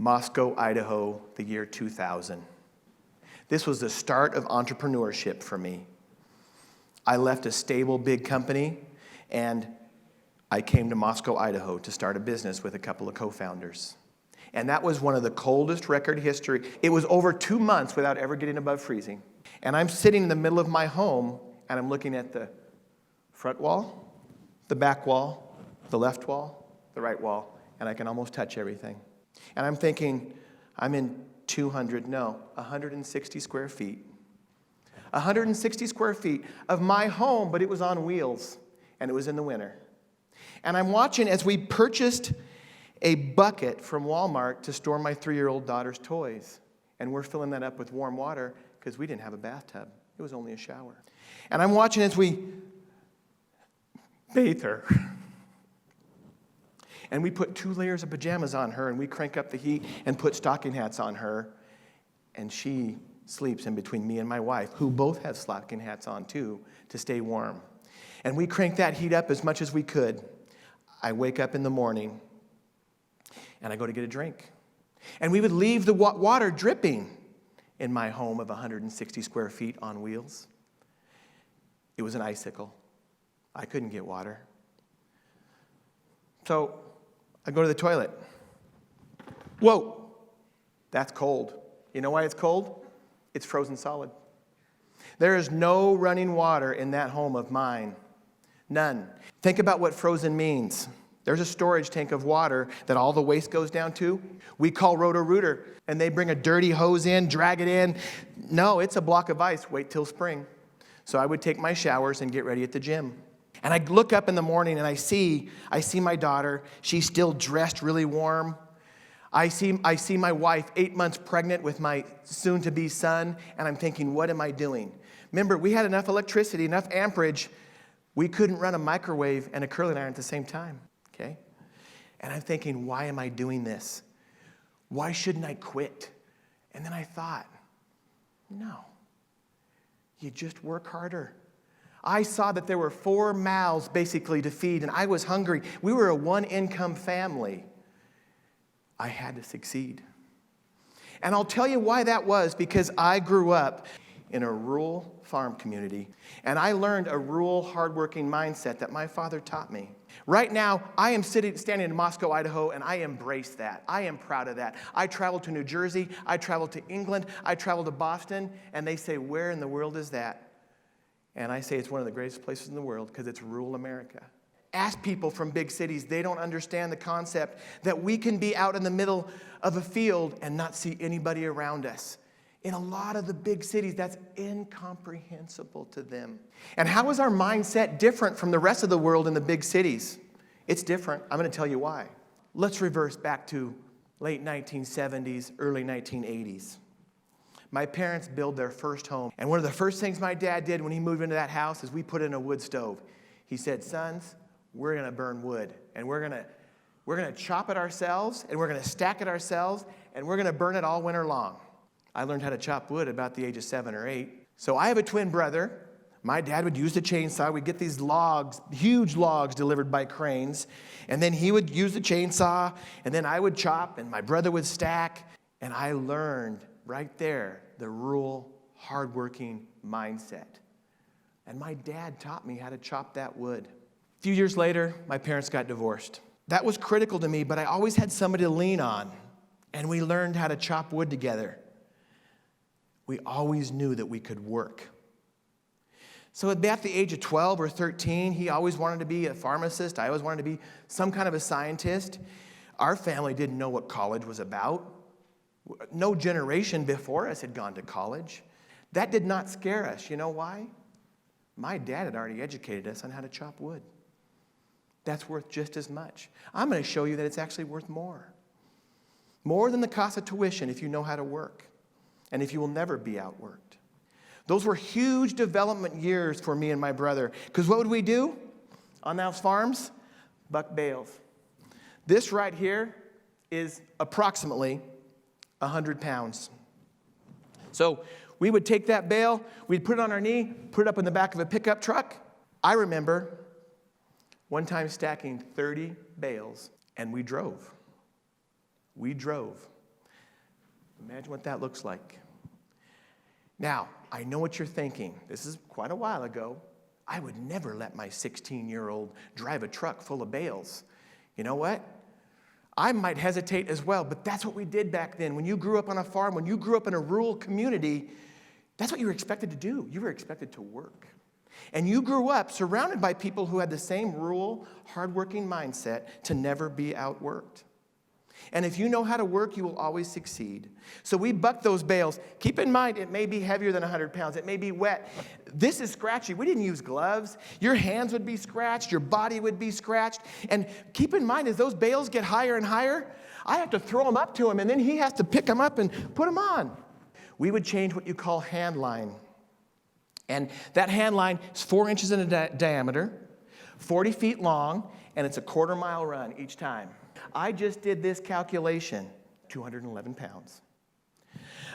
Moscow, Idaho, the year 2000. This was the start of entrepreneurship for me. I left a stable, big company, and I came to Moscow, Idaho to start a business with a couple of co-founders. And that was one of the coldest record history. It was over 2 months without ever getting above freezing. And I'm sitting in the middle of my home, and I'm looking at the front wall, the back wall, the left wall, the right wall, and I can almost touch everything. And I'm thinking, I'm in 160 square feet. 160 square feet of my home, but it was on wheels, and it was in the winter. And I'm watching as we purchased a bucket from Walmart to store my 3-year-old daughter's toys. And we're filling that up with warm water because we didn't have a bathtub. It was only a shower. And I'm watching as we bathe her. And we put 2 layers of pajamas on her, and we crank up the heat and put stocking hats on her. And she sleeps in between me and my wife, who both have stocking hats on too, to stay warm. And we crank that heat up as much as we could. I wake up in the morning, and I go to get a drink. And we would leave the water dripping in my home of 160 square feet on wheels. It was an icicle. I couldn't get water. So I go to the toilet. Whoa, that's cold. You know why it's cold? It's frozen solid. There is no running water in that home of mine. None. Think about what frozen means. There's a storage tank of water that all the waste goes down to. We call Roto-Rooter, and they bring a dirty hose in, drag it in. No, it's a block of ice. Wait till spring. So I would take my showers and get ready at the gym. And I look up in the morning, and I see my daughter. She's still dressed really warm. I see my wife 8 months pregnant with my soon-to-be son, and I'm thinking, what am I doing? Remember, we had enough electricity, enough amperage. We couldn't run a microwave and a curling iron at the same time, okay? And I'm thinking, why am I doing this? Why shouldn't I quit? And then I thought, no, you just work harder. I saw that there were 4 mouths basically to feed, and I was hungry. We were a 1-income family. I had to succeed. And I'll tell you why that was, because I grew up in a rural farm community, and I learned a rural, hardworking mindset that my father taught me. Right now, I am standing in Moscow, Idaho, and I embrace that. I am proud of that. I traveled to New Jersey, I traveled to England, I traveled to Boston, and they say, where in the world is that? And I say it's one of the greatest places in the world because it's rural America. Ask people from big cities, they don't understand the concept that we can be out in the middle of a field and not see anybody around us. In a lot of the big cities, that's incomprehensible to them. And how is our mindset different from the rest of the world in the big cities? It's different. I'm going to tell you why. Let's reverse back to late 1970s, early 1980s. My parents built their first home. And one of the first things my dad did when he moved into that house is we put in a wood stove. He said, sons, we're going to burn wood. And we're going to chop it ourselves, and we're going to stack it ourselves, and we're going to burn it all winter long. I learned how to chop wood about the age of 7 or 8. So I have a twin brother. My dad would use the chainsaw. We'd get these logs, huge logs delivered by cranes. And then he would use the chainsaw, and then I would chop, and my brother would stack. And I learned right there the rural, hardworking mindset. And my dad taught me how to chop that wood. A few years later, my parents got divorced. That was critical to me, but I always had somebody to lean on. And we learned how to chop wood together. We always knew that we could work. So at the age of 12 or 13, he always wanted to be a pharmacist. I always wanted to be some kind of a scientist. Our family didn't know what college was about. No generation before us had gone to college. That did not scare us. You know why? My dad had already educated us on how to chop wood. That's worth just as much. I'm going to show you that it's actually worth more. More than the cost of tuition if you know how to work. And if you will never be outworked. Those were huge development years for me and my brother. Because what would we do on those farms? Buck bales. This right here is approximately 100 pounds. So we would take that bale, we'd put it on our knee, put it up in the back of a pickup truck. I remember one time stacking 30 bales, and we drove. We drove Imagine what that looks like. Now, I know what you're thinking. This is quite a while ago. I would never let my 16-year-old drive a truck full of bales. You know what? I might hesitate as well, but that's what we did back then. When you grew up on a farm, when you grew up in a rural community, that's what you were expected to do. You were expected to work. And you grew up surrounded by people who had the same rural, hardworking mindset to never be outworked. And if you know how to work, you will always succeed. So we bucked those bales. Keep in mind, it may be heavier than 100 pounds. It may be wet. This is scratchy. We didn't use gloves. Your hands would be scratched. Your body would be scratched. And keep in mind, as those bales get higher and higher, I have to throw them up to him, and then he has to pick them up and put them on. We would change what you call hand line. And that hand line is 4 inches in diameter, 40 feet long, and it's a quarter-mile run each time. I just did this calculation, 211 pounds.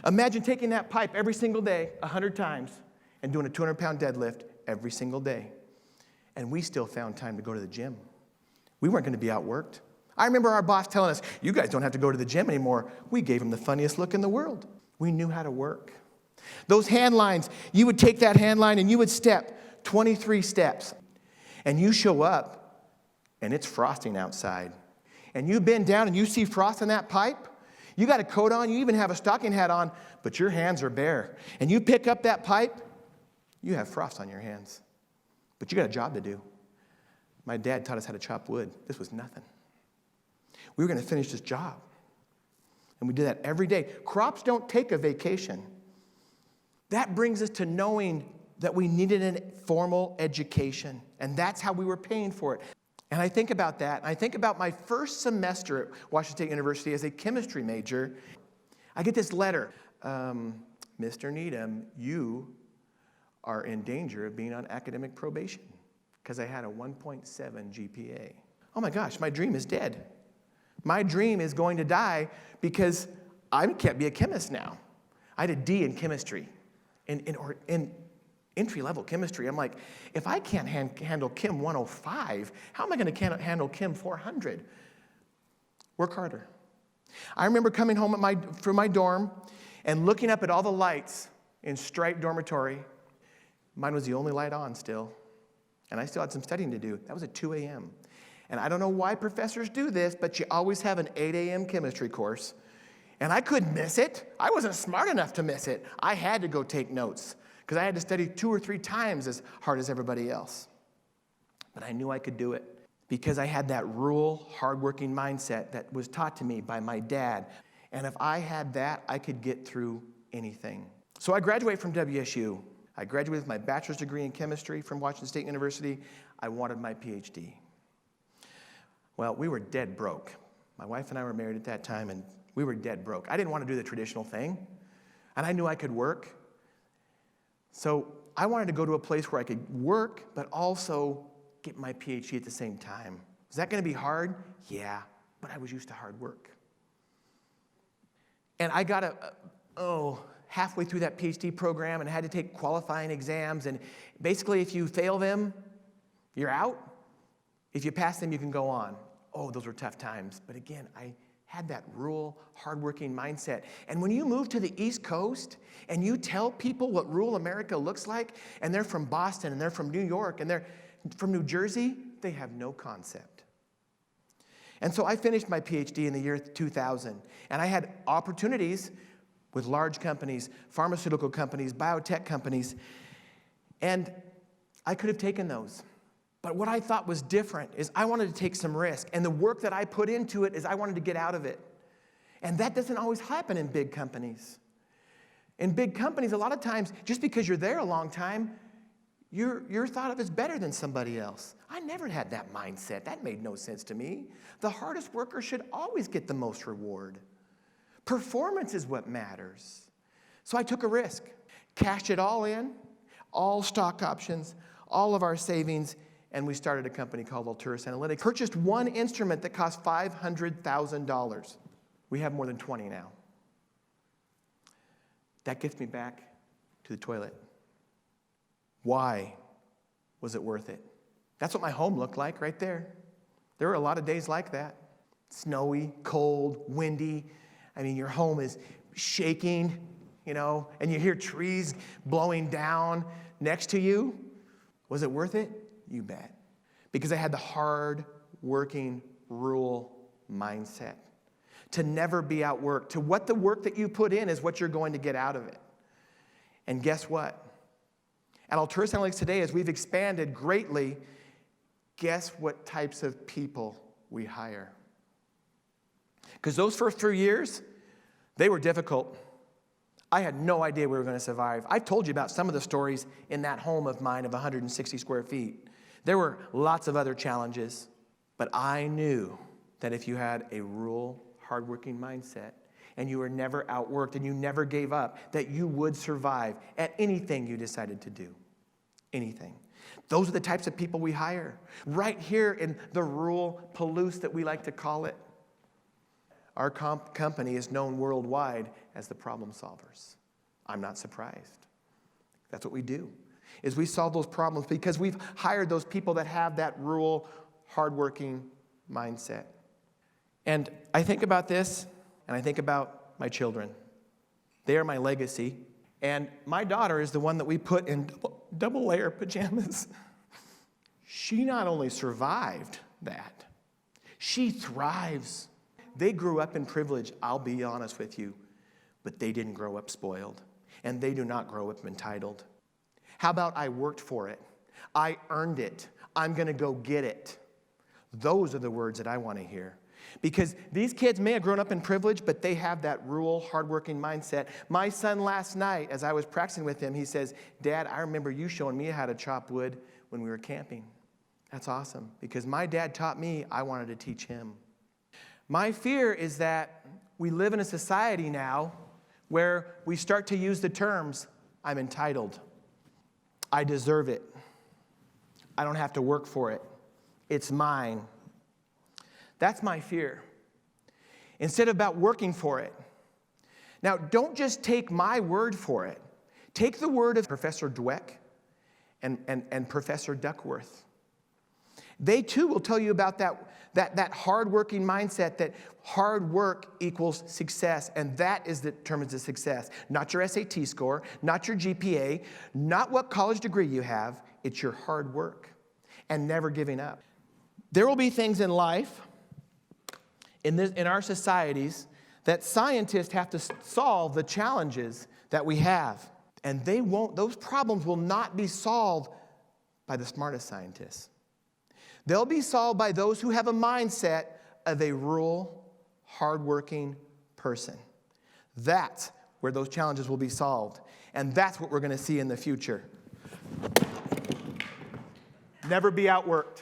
Imagine taking that pipe every single day, 100 times, and doing a 200-pound deadlift every single day. And we still found time to go to the gym. We weren't going to be outworked. I remember our boss telling us, you guys don't have to go to the gym anymore. We gave him the funniest look in the world. We knew how to work. Those hand lines, you would take that hand line and you would step 23 steps. And you show up, and it's frosting outside. And you bend down and you see frost in that pipe. You got a coat on, you even have a stocking hat on, but your hands are bare. And you pick up that pipe, you have frost on your hands. But you got a job to do. My dad taught us how to chop wood. This was nothing. We were going to finish this job. And we did that every day. Crops don't take a vacation. That brings us to knowing that we needed a formal education. And that's how we were paying for it. And I think about that. And I think about my first semester at Washington State University as a chemistry major. I get this letter. Mr. Needham, you are in danger of being on academic probation because I had a 1.7 GPA. Oh my gosh, my dream is dead. My dream is going to die because I can't be a chemist now. I had a D in chemistry, in entry-level chemistry. I'm like, if I can't handle Chem 105, how am I going to handle Chem 400? Work harder. I remember coming home from my dorm and looking up at all the lights in Striped Dormitory. Mine was the only light on still, and I still had some studying to do. That was at 2 a.m. And I don't know why professors do this, but you always have an 8 a.m. chemistry course. And I couldn't miss it. I wasn't smart enough to miss it. I had to go take notes because I had to study 2 or 3 times as hard as everybody else. But I knew I could do it because I had that rural, hardworking mindset that was taught to me by my dad. And if I had that, I could get through anything. So I graduated from WSU. I graduated with my bachelor's degree in chemistry from Washington State University. I wanted my PhD. Well, we were dead broke. My wife and I were married at that time, and we were dead broke. I didn't want to do the traditional thing, and I knew I could work. So I wanted to go to a place where I could work, but also get my PhD at the same time. Is that going to be hard? Yeah, but I was used to hard work. And I got halfway through that PhD program and had to take qualifying exams, and basically if you fail them, you're out. If you pass them, you can go on. Oh, those were tough times. But again, I had that rural, hardworking mindset. And when you move to the East Coast and you tell people what rural America looks like, and they're from Boston, and they're from New York, and they're from New Jersey, they have no concept. And so I finished my PhD in the year 2000. And I had opportunities with large companies, pharmaceutical companies, biotech companies. And I could have taken those. But what I thought was different is I wanted to take some risk. And the work that I put into it is I wanted to get out of it. And that doesn't always happen in big companies. In big companies, a lot of times, just because you're there a long time, you're thought of as better than somebody else. I never had that mindset. That made no sense to me. The hardest worker should always get the most reward. Performance is what matters. So I took a risk, cashed it all in, all stock options, all of our savings, and we started a company called Alturas Analytics. Purchased one instrument that cost $500,000. We have more than 20 now. That gets me back to the toilet. Why was it worth it? That's what my home looked like right there. There were a lot of days like that. Snowy, cold, windy. I mean, your home is shaking, and you hear trees blowing down next to you. Was it worth it? You bet. Because I had the hard-working rule mindset. To never be outworked. To what the work that you put in is what you're going to get out of it. And guess what? At Alturas Analytics today, as we've expanded greatly, guess what types of people we hire? Because those first 3 years, they were difficult. I had no idea we were going to survive. I've told you about some of the stories in that home of mine of 160 square feet. There were lots of other challenges, but I knew that if you had a rural, hardworking mindset, and you were never outworked, and you never gave up, that you would survive at anything you decided to do. Anything. Those are the types of people we hire. Right here in the rural Palouse that we like to call it. Our company is known worldwide as the problem solvers. I'm not surprised. That's what we do, is we solve those problems because we've hired those people that have that rural, hardworking mindset. And I think about this, and I think about my children. They are my legacy. And my daughter is the one that we put in double layer pajamas. She not only survived that, she thrives. They grew up in privilege, I'll be honest with you, but they didn't grow up spoiled. And they do not grow up entitled. How about I worked for it? I earned it. I'm going to go get it. Those are the words that I want to hear. Because these kids may have grown up in privilege, but they have that rural, hardworking mindset. My son last night, as I was practicing with him, he says, Dad, I remember you showing me how to chop wood when we were camping. That's awesome. Because my dad taught me, I wanted to teach him. My fear is that we live in a society now where we start to use the terms, I'm entitled. I deserve it. I don't have to work for it. It's mine. That's my fear. Instead of about working for it. Now, don't just take my word for it. Take the word of Professor Dweck and Professor Duckworth. They too will tell you about that hard-working mindset, that hard work equals success, and that is determines the success. Not your SAT score, not your GPA, not what college degree you have. It's your hard work and never giving up. There will be things in life, in our societies, that scientists have to solve the challenges that we have. And those problems will not be solved by the smartest scientists. They'll be solved by those who have a mindset of a rural, hardworking person. That's where those challenges will be solved. And that's what we're going to see in the future. Never be outworked.